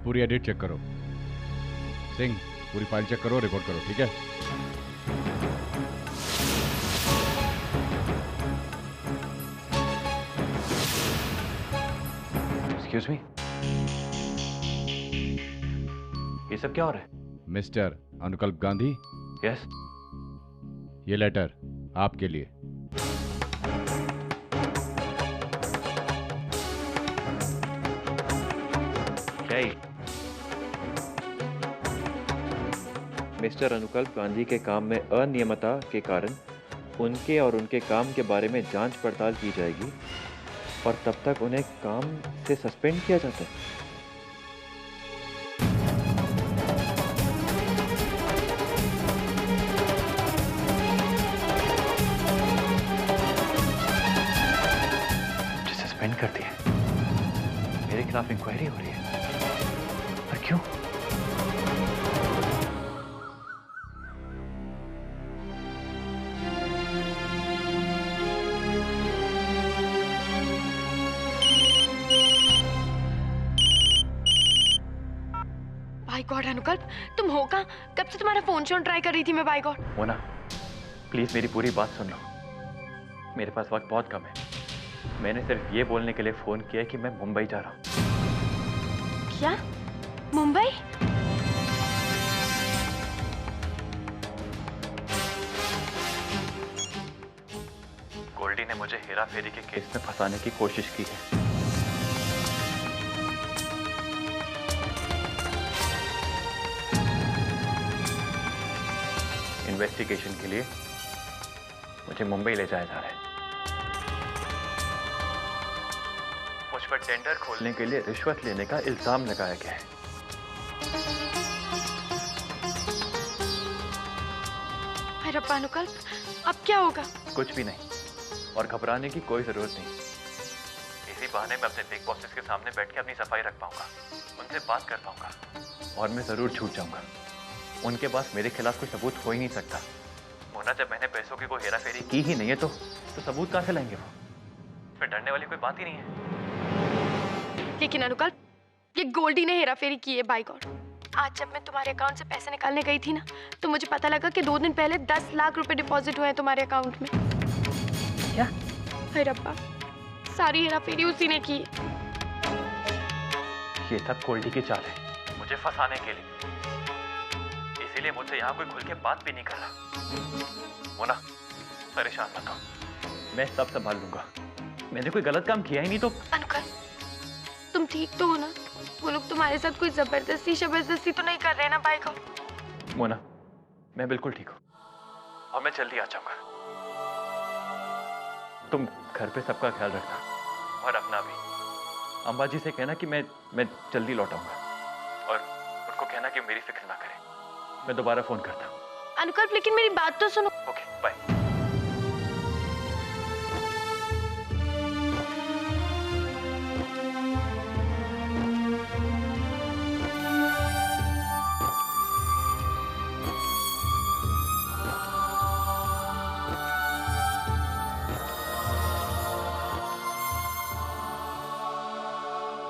पूरी edit check करो। सिंह, पूरी फाइल चेक करो, रिपोर्ट करो, ठीक है? एक्सक्यूज मी, ये सब क्या हो रहा है? मिस्टर अनुकल्प गांधी, यस, ये लेटर आपके लिए। क्या ये? मिस्टर अनुकल्प गांधी के काम में अनियमितता के कारण उनके और उनके काम के बारे में जांच पड़ताल की जाएगी और तब तक उन्हें काम से सस्पेंड किया जाता है। मुझे सस्पेंड कर दिया, मेरे खिलाफ इंक्वायरी हो रही है, पर क्यों? बाय गॉड अनुकल्प, तुम हो कहाँ? कब से तुम्हारा फोन शोन ट्राई कर रही थी मैं। Bye God. मोना, प्लीज मेरी पूरी बात सुन लो। मेरे पास वक्त बहुत कम है। मैंने सिर्फ ये बोलने के लिए फोन किया कि मैं मुंबई जा रहा हूँ। क्या? मुंबई? गोल्डी ने मुझे हेरा फेरी के केस में फंसाने की कोशिश की है। इन्वेस्टिगेशन के लिए मुझे मुंबई ले जाया जा रहा है। मुझ पर टेंडर खोलने के लिए रिश्वत लेने का इल्जाम लगाया गया है। हाय रब्बा अनुकल्प, अब क्या होगा? कुछ भी नहीं, और घबराने की कोई जरूरत नहीं। इसी बहाने मैं अपने बिग बॉसेस के सामने बैठ के अपनी सफाई रख पाऊंगा, उनसे बात कर पाऊंगा, और मैं जरूर छूट जाऊंगा। उनके पास मेरे खिलाफ कोई सबूत हो ही नहीं सकता। मोना, जब मैंने पैसों की कोई हेरा फेरी की ही नहीं है तो सबूत कहां से लाएंगे वो? फिर डरने वाली कोई बात ही नहीं है। लेकिन अनुकल्प, ये गोल्डी ने हेरा फेरी की है। बाय गॉड, आज जब मैं तुम्हारे अकाउंट से पैसे निकालने गई थी ना, तो मुझे पता लगा कि 2 दिन पहले 10 लाख रुपए डिपॉजिट हुए हैं तुम्हारे अकाउंट में। क्या? हाय रब्बा, सारी हेरा फेरी उसी ने की है। ये सब गोल्डी की चाल है, मुझे फंसाने के लिए। इसीलिए मुझसे यहाँ कोई खुल के बात भी नहीं कर रहा। मोना, परेशान मत हो, मैं सब संभाल लूंगा। मैंने कोई गलत काम किया ही नहीं तो। अनुकल्प, तुम ठीक तो हो ना? वो लोग तुम्हारे साथ कोई जबरदस्ती तो नहीं कर रहे ना? Bye God. मोना, मैं बिल्कुल ठीक हूँ और मैं जल्दी आ जाऊंगा। तुम घर पे सबका ख्याल रखना और अपना भी। अंबा जी से कहना कि मैं जल्दी लौट आऊंगा, और उनको कहना कि मेरी फिक्र ना करें। मैं दोबारा फोन करता हूँ। अनुकल्प, लेकिन मेरी बात तो सुनो। Okay, bye.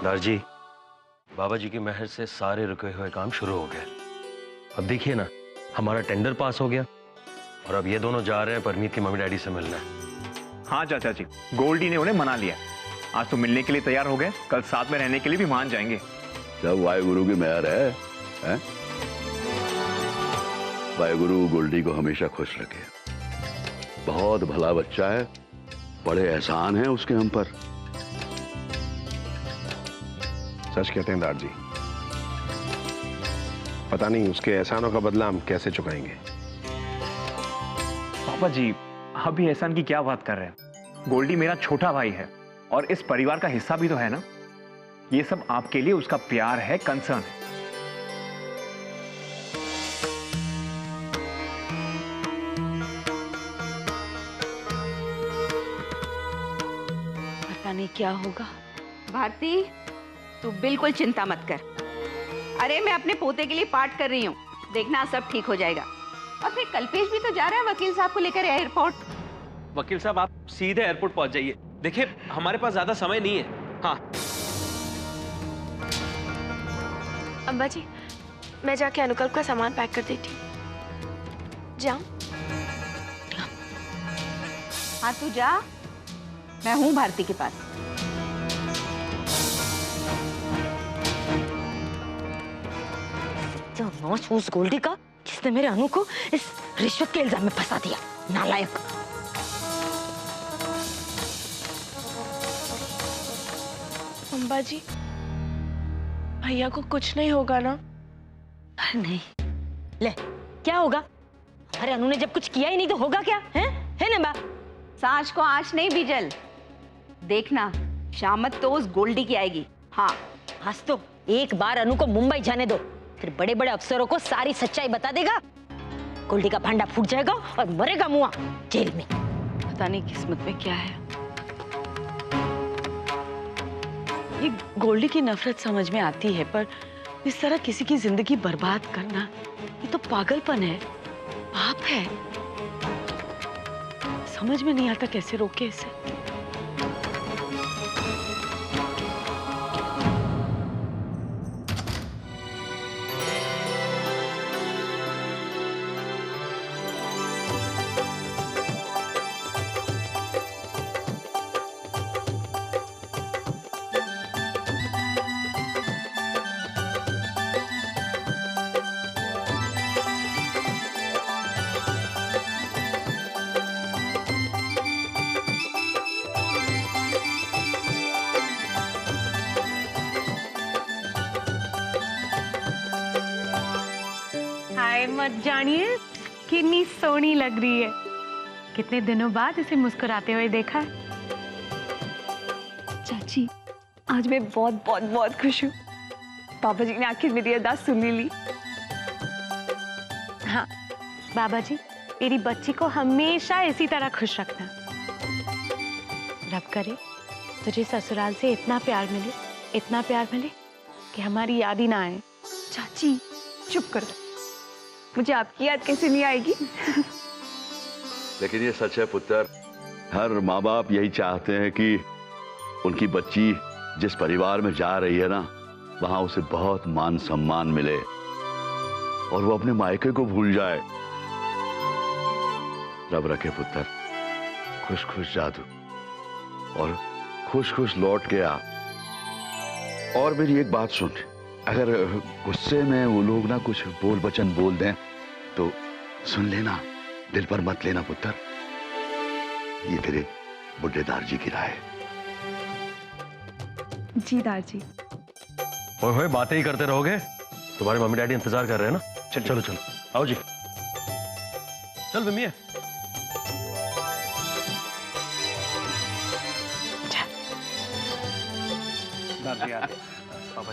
लालजी, बाबा जी की मेहर से सारे रुके हुए काम शुरू हो गए। अब देखिए ना, हमारा टेंडर पास हो गया और अब ये दोनों जा रहे हैं परमीत की मम्मी डैडी से मिलने। हाँ चाचा जी, गोल्डी ने उन्हें मना लिया। आज तो मिलने के लिए तैयार हो गए, कल साथ में रहने के लिए भी मान जाएंगे। सब वाहेगुरु की मेहर है? वाहेगुरु गोल्डी को हमेशा खुश रखे। बहुत भला बच्चा है, बड़े एहसान हैं उसके हम पर। सच कहते हैं दार जी, पता नहीं उसके एहसानों का बदला हम कैसे चुकाएंगे। पापा जी, आप भी एहसान की क्या बात कर रहे हैं? गोल्डी मेरा छोटा भाई है और इस परिवार का हिस्सा भी तो है ना। ये सब आपके लिए उसका प्यार है, कंसर्न है। पता नहीं क्या होगा। भारती, तू बिल्कुल चिंता मत कर। अरे मैं अपने पोते के लिए पाठ कर रही हूँ, देखना सब ठीक हो जाएगा। और फिर कल्पेश भी तो जा रहा है वकील साहब को लेकर एयरपोर्ट। वकील साहब, आप सीधे एयरपोर्ट पहुंच जाइए। देखिए, हमारे पास ज्यादा समय नहीं है। हाँ, अम्बा जी, मैं जाके अनुकल्प का सामान पैक कर देती हूँ। जाऊँ? हाँ तू जा, मैं हूँ भारती के पास। नौच उस गोल्डी का जिसने मेरे अनु को इस रिश्वत के इल्जाम में फंसा दिया, नालायक। अम्बा जी, भैया को कुछ नहीं होगा ना? अरे नहीं, ले क्या होगा? हमारे अनु ने जब कुछ किया ही नहीं तो होगा क्या? है ना बा? सांच को आंच नहीं बीजल, देखना शामत तो उस गोल्डी की आएगी। हाँ आज तो एक बार अनु को मुंबई जाने दो, फिर बड़े बड़े अफसरों को सारी सच्चाई बता देगा। गोल्डी का भांडा फूट जाएगा और मरेगा मुआ जेल में। पता नहीं किस्मत में क्या है। ये गोल्डी की नफरत समझ में आती है, पर इस तरह किसी की जिंदगी बर्बाद करना ये तो पागलपन है, पाप है। समझ में नहीं आता कैसे रोके इसे। मत जानिए कितनी सोहनी लग रही है। कितने दिनों बाद इसे मुस्कुराते हुए देखा है। चाची, आज मैं बहुत बहुत बहुत खुश हूँ। पापा जी ने आखिर मेरी अरदास सुन ली। हाँ बाबा जी, मेरी बच्ची को हमेशा इसी तरह खुश रखना। रब करे तुझे ससुराल से इतना प्यार मिले कि हमारी याद ही ना आए। चाची चुप कर, मुझे आपकी याद कैसे नहीं आएगी? लेकिन ये सच है पुत्र, हर माँ बाप यही चाहते हैं कि उनकी बच्ची जिस परिवार में जा रही है ना, वहां उसे बहुत मान सम्मान मिले और वो अपने मायके को भूल जाए। रब रखे पुत्र, खुश खुश जा तू और खुश खुश लौट के आ। और मेरी एक बात सुन, अगर गुस्से में वो लोग ना कुछ बोल वचन बोल दें तो सुन लेना, दिल पर मत लेना पुत्र। ये तेरे बुड्ढे दारजी की राय है। जी दारजी। ओए बातें ही करते रहोगे? तुम्हारे मम्मी डैडी इंतजार कर रहे हैं ना। चलो चलो आओ जी, चल मम्मी।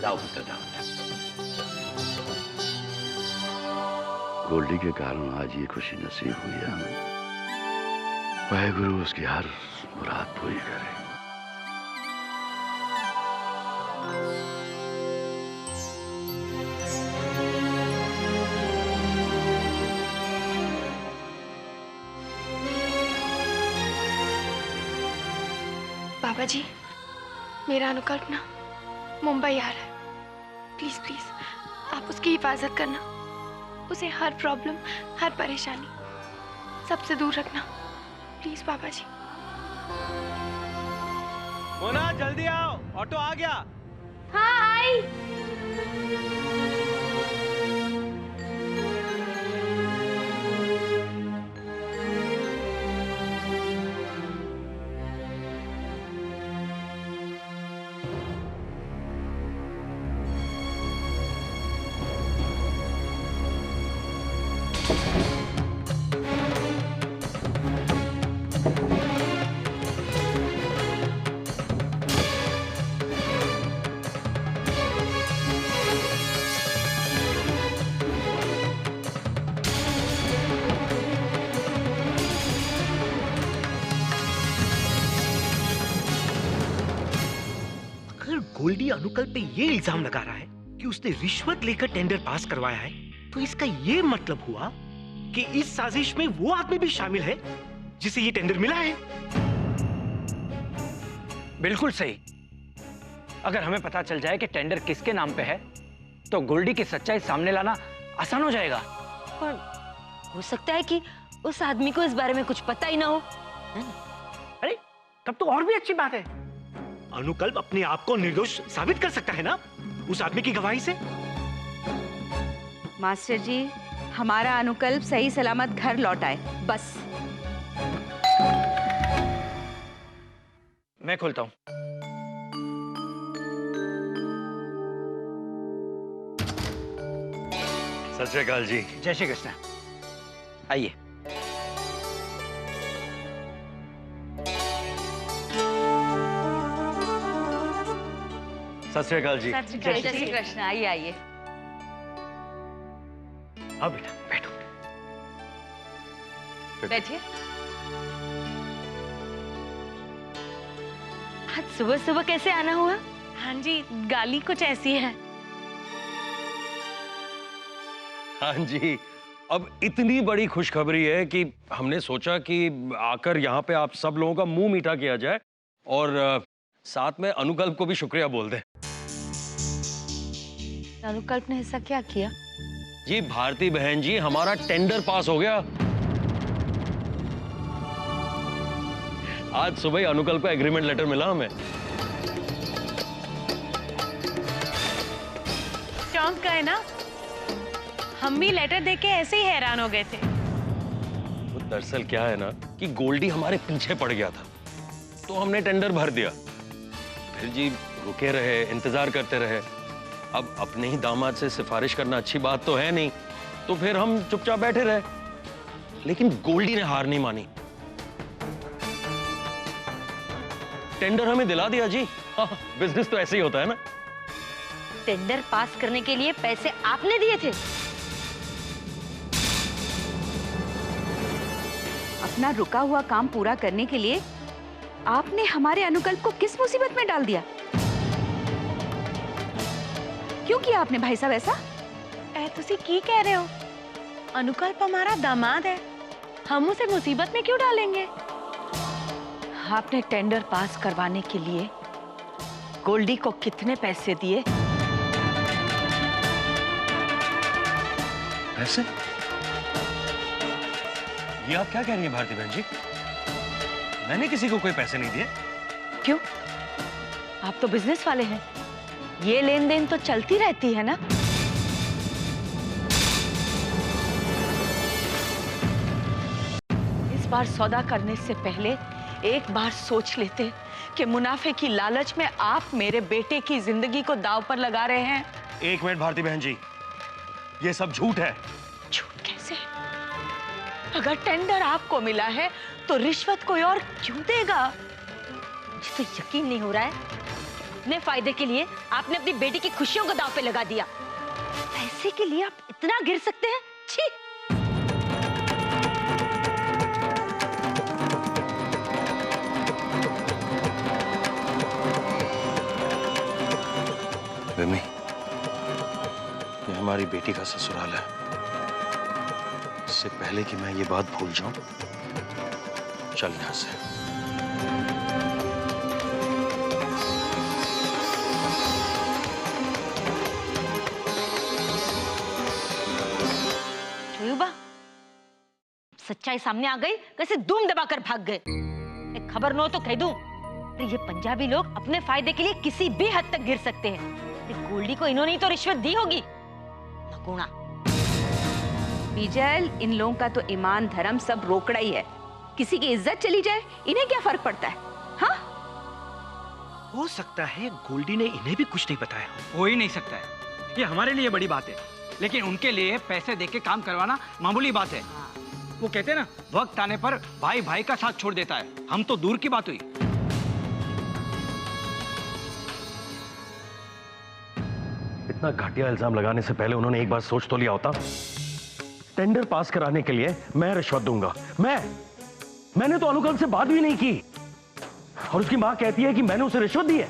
जाओ पुत्र जाओ। गोल्डी के कारण आज ये खुशी नसीब हुई है हमें। वाहेगुरु उसकी हर मुराद पूरी करे। बाबा जी, मेरा अनुकल्प ना मुंबई आ रहा है। प्लीज प्लीज आप उसकी हिफाजत करना। उसे हर प्रॉब्लम, हर परेशानी सबसे दूर रखना। प्लीज बाबा जी। मोना जल्दी आओ, ऑटो आ गया। हाँ आई। गोल्डी अनुकल्प पे ये इल्जाम लगा रहा है कि उसने रिश्वत लेकर टेंडर पास करवाया है, तो इसका ये मतलब हुआ कि इस साजिश में वो आदमी भी शामिल है जिसे ये टेंडर मिला है। बिल्कुल सही। अगर हमें पता चल जाए कि टेंडर किसके नाम पे है तो गोल्डी की सच्चाई सामने लाना आसान हो जाएगा। पर हो सकता है कि उस आदमी को इस बारे में कुछ पता ही ना हो। अरे तब तो और भी अच्छी बात है। अनुकल्प अपने आप को निर्दोष साबित कर सकता है ना उस आदमी की गवाही से। मास्टर जी, हमारा अनुकल्प सही सलामत घर लौट आए, बस। मैं खोलता हूं। सत श्री अकाल जी। जय श्री कृष्ण। आइए। सत श्री अकाल जी। जय श्री कृष्ण। आइए आइए। आओ बेटा, बैठो। बैठिए। आज सुबह सुबह कैसे आना हुआ? हाँ जी, गाली कुछ ऐसी है। हाँ जी, अब इतनी बड़ी खुशखबरी है कि हमने सोचा कि आकर यहाँ पे आप सब लोगों का मुंह मीठा किया जाए और साथ में अनुकल्प को भी शुक्रिया बोल दें। अनुकल्प ने ऐसा क्या किया? जी भारती बहन जी, हमारा टेंडर पास हो गया। आज सुबह ही अनुकल्प का एग्रीमेंट लेटर मिला हमें। चौंक गए ना? हम भी लेटर देख के ऐसे ही हैरान हो गए थे। तो दरअसल क्या है ना कि गोल्डी हमारे पीछे पड़ गया था, तो हमने टेंडर भर दिया। फिर जी रुके रहे, इंतजार करते रहे। अब अपने ही दामाद से सिफारिश करना अच्छी बात तो है नहीं, तो फिर हम चुपचाप बैठे रहे। लेकिन गोल्डी ने हार नहीं मानी, टेंडर हमें दिला दिया जी। हाँ, बिजनेस तो ऐसे ही होता है ना। टेंडर पास करने के लिए पैसे आपने दिए थे? अपना रुका हुआ काम पूरा करने के लिए आपने हमारे अनुकल्प को किस मुसीबत में डाल दिया? क्यों किया आपने भाई साहब ऐसा? तुसी की कह रहे हो? अनुकल्प हमारा दामाद है, हम उसे मुसीबत में क्यों डालेंगे? आपने टेंडर पास करवाने के लिए गोल्डी को कितने पैसे दिए? पैसे? ये आप क्या कह रही हैं भारती बहन जी? मैंने किसी को कोई पैसे नहीं दिए। क्यों? आप तो बिजनेस वाले हैं, ये लेन देन तो चलती रहती है ना। इस बार सौदा करने से पहले एक बार सोच लेते कि मुनाफे की लालच में आप मेरे बेटे की जिंदगी को दांव पर लगा रहे हैं। एक मिनट भारती बहन जी, ये सब झूठ है। झूठ कैसे? अगर टेंडर आपको मिला है तो रिश्वत कोई और क्यों देगा? मुझे तो यकीन नहीं हो रहा है। अपने फायदे के लिए आपने अपनी बेटी की खुशियों को दांव पे लगा दिया। पैसे के लिए आप इतना गिर सकते हैं? छी! रिमी, ये हमारी बेटी का ससुराल है। इससे पहले कि मैं ये बात भूल जाऊं, चल यहां से। सच्चाई सामने आ गई, कैसे धूम दबाकर भाग गए। एक खबर न हो तो कह दूं, ये पंजाबी लोग अपने फायदे के लिए किसी भी हद तक गिर सकते हैं। गोल्डी को इन्होंने ही तो रिश्वत दी होगी। नगुणा। बीजल, इन लोगों का तो ईमान धर्म सब रोकड़ा ही है। किसी की इज्जत चली जाए इन्हें क्या फर्क पड़ता है? हाँ, हो सकता है गोल्डी ने इन्हें भी कुछ नहीं बताया। हो ही नहीं सकता है, ये हमारे लिए बड़ी बात है, लेकिन उनके लिए पैसे देके काम करवाना मामूली बात है। वो कहते हैं ना, वक्त आने पर भाई भाई का साथ छोड़ देता है। हम तो दूर की बात हुई। इतना घटिया इल्जाम लगाने से पहले उन्होंने एक बार सोच तो लिया होता। टेंडर पास कराने के लिए मैं रिश्वत दूंगा। मैंने तो अनुकल्प से बात भी नहीं की, और उसकी मां कहती है कि मैंने उसे रिश्वत दी है।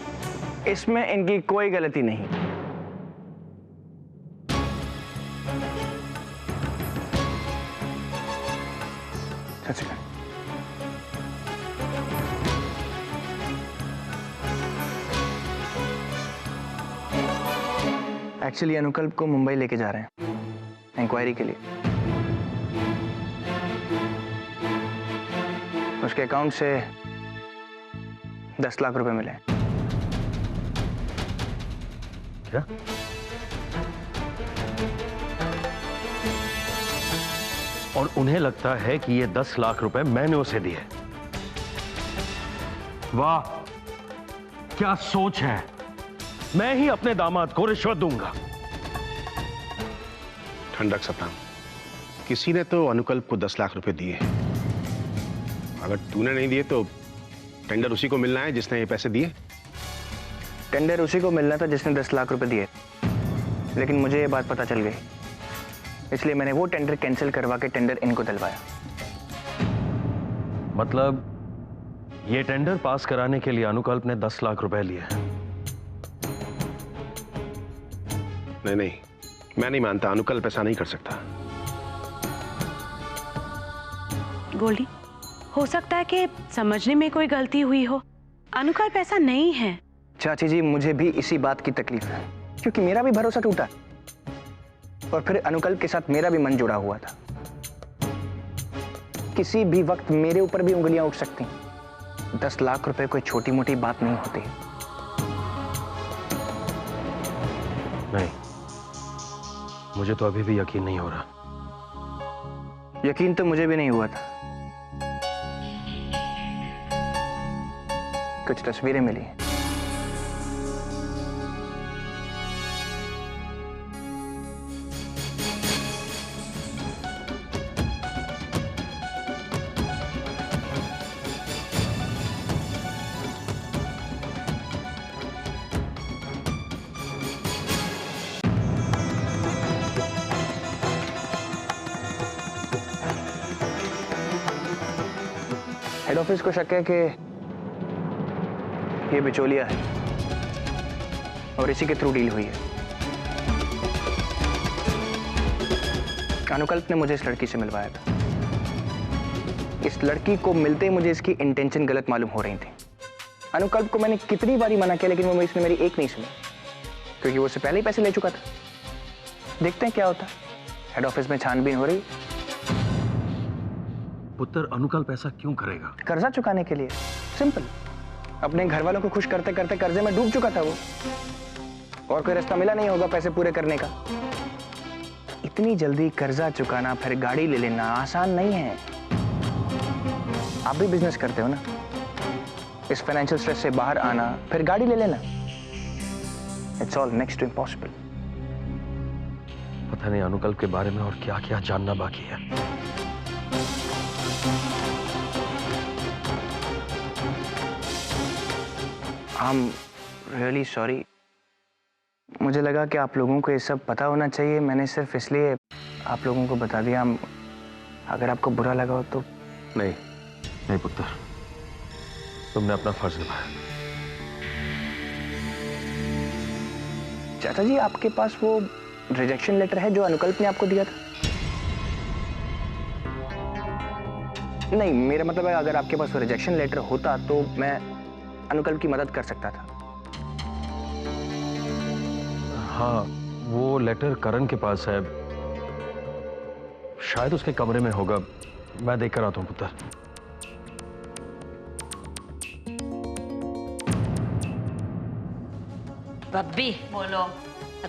इसमें इनकी कोई गलती नहीं। एक्चुअली अनुकल्प को मुंबई लेके जा रहे हैं इंक्वायरी के लिए। उसके अकाउंट से 10 लाख रुपए मिले। क्या? और उन्हें लगता है कि ये 10 लाख रुपए मैंने उसे दिए। वाह, क्या सोच है। मैं ही अपने दामाद को रिश्वत दूंगा। ठंडक सतनाम, किसी ने तो अनुकल्प को 10 लाख रुपए दिए। अगर तूने नहीं दिए तो टेंडर उसी को मिलना है जिसने ये पैसे दिए। टेंडर उसी को मिलना था जिसने 10 लाख रुपए दिए, लेकिन मुझे ये बात पता चल गई, इसलिए मैंने वो टेंडर कैंसिल करवा के टेंडर इनको दिलवाया। मतलब ये टेंडर पास कराने के लिए अनुकल्प ने 10 लाख रुपए लिए हैं। नहीं, मैं नहीं मानता। अनुकल्प ऐसा नहीं कर सकता। गोल्डी, हो सकता है कि समझने में कोई गलती हुई हो। अनुकल्प ऐसा नहीं है। चाची जी, मुझे भी इसी बात की तकलीफ है, क्योंकि मेरा भी भरोसा टूटा और फिर अनुकल्प के साथ मेरा भी मन जुड़ा हुआ था। किसी भी वक्त मेरे ऊपर भी उंगलियां उठ सकती। 10 लाख रुपए कोई छोटी मोटी बात नहीं होती। नहीं, मुझे तो अभी भी यकीन नहीं हो रहा। यकीन तो मुझे भी नहीं हुआ था। कुछ तस्वीरें मिली। हेड ऑफिस को शक है कि ये बिचौलिया है और इसी के थ्रू डील हुई है। अनुकल्प ने मुझे इस लड़की से मिलवाया था। इस लड़की को मिलते ही मुझे इसकी इंटेंशन गलत मालूम हो रही थी। अनुकल्प को मैंने कितनी बारी मना किया, लेकिन वो इसने मेरी एक नहीं सुनी, क्योंकि वो उससे पहले ही पैसे ले चुका था। देखते हैं क्या होता है। हेड ऑफिस में छानबीन हो रही। पुत्र, अनुकल्प ऐसा क्यों करेगा? कर्जा चुकाने के लिए। सिंपल। अपने घर वालों को खुश करते करते कर्जे में डूब चुका था वो, और कोई रास्ता मिला नहीं होगा पैसे पूरे करने का। इतनी जल्दी कर्जा चुकाना फिर गाड़ी ले लेना आसान नहीं है। आप भी बिजनेस करते हो ना, इस फाइनेंशियल स्ट्रेस से बाहर आना फिर गाड़ी ले लेना, it's all next to impossible. पता नहीं अनुकल्प के बारे में और क्या क्या जानना बाकी है। I'm really sorry। मुझे लगा कि आप लोगों को ये सब पता होना चाहिए। मैंने सिर्फ इसलिए आप लोगों को बता दिया। अगर आपको बुरा लगा हो तो। नहीं नहीं पुत्र, तुमने अपना फर्ज निभाया। चाचा जी, आपके पास वो रिजेक्शन लेटर है जो अनुकल्प ने आपको दिया था? नहीं, मेरा मतलब है अगर आपके पास वो रिजेक्शन लेटर होता तो मैं अनुकल्प की मदद कर सकता था। हाँ, वो लेटर करण के पास है, शायद उसके कमरे में होगा। मैं देख कर आता हूं पुत्र। बब्बी, बोलो।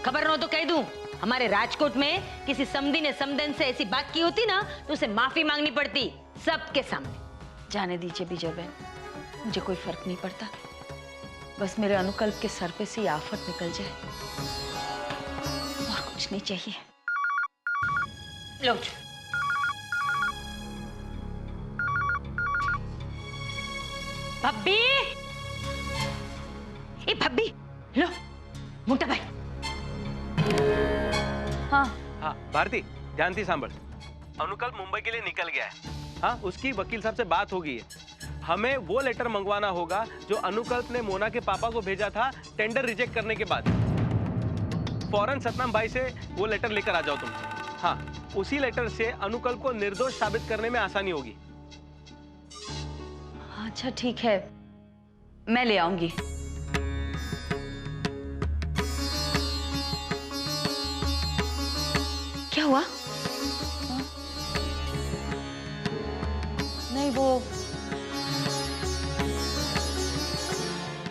खबर न हो तो कह दूं, हमारे राजकोट में किसी समधी ने समधन से ऐसी बात की होती ना तो उसे माफी मांगनी पड़ती सबके सामने। जाने दीजिए बीजल बहन, मुझे कोई फर्क नहीं पड़ता। बस मेरे अनुकल्प के सर पे से आफत निकल जाए, और कुछ नहीं चाहिए। लो। भब्बी, ए भब्बी, लो मोटा भाई। हाँ हाँ भारती, ध्यान से सांभल। अनुकल्प मुंबई के लिए निकल गया है। हाँ, उसकी वकील साहब से बात हो गई है। हमें वो लेटर मंगवाना होगा जो अनुकल्प ने मोना के पापा को भेजा था टेंडर रिजेक्ट करने के बाद। फौरन सतनाम भाई से वो लेटर लेकर आ जाओ तुम। हाँ, उसी लेटर से अनुकल्प को निर्दोष साबित करने में आसानी होगी। अच्छा ठीक है, मैं ले आऊंगी। क्या हुआ? नहीं, वो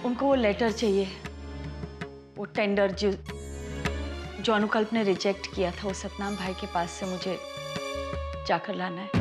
उनको वो लेटर चाहिए, वो टेंडर जो अनुकल्प ने रिजेक्ट किया था, वो सतनाम भाई के पास से मुझे जाकर लाना है।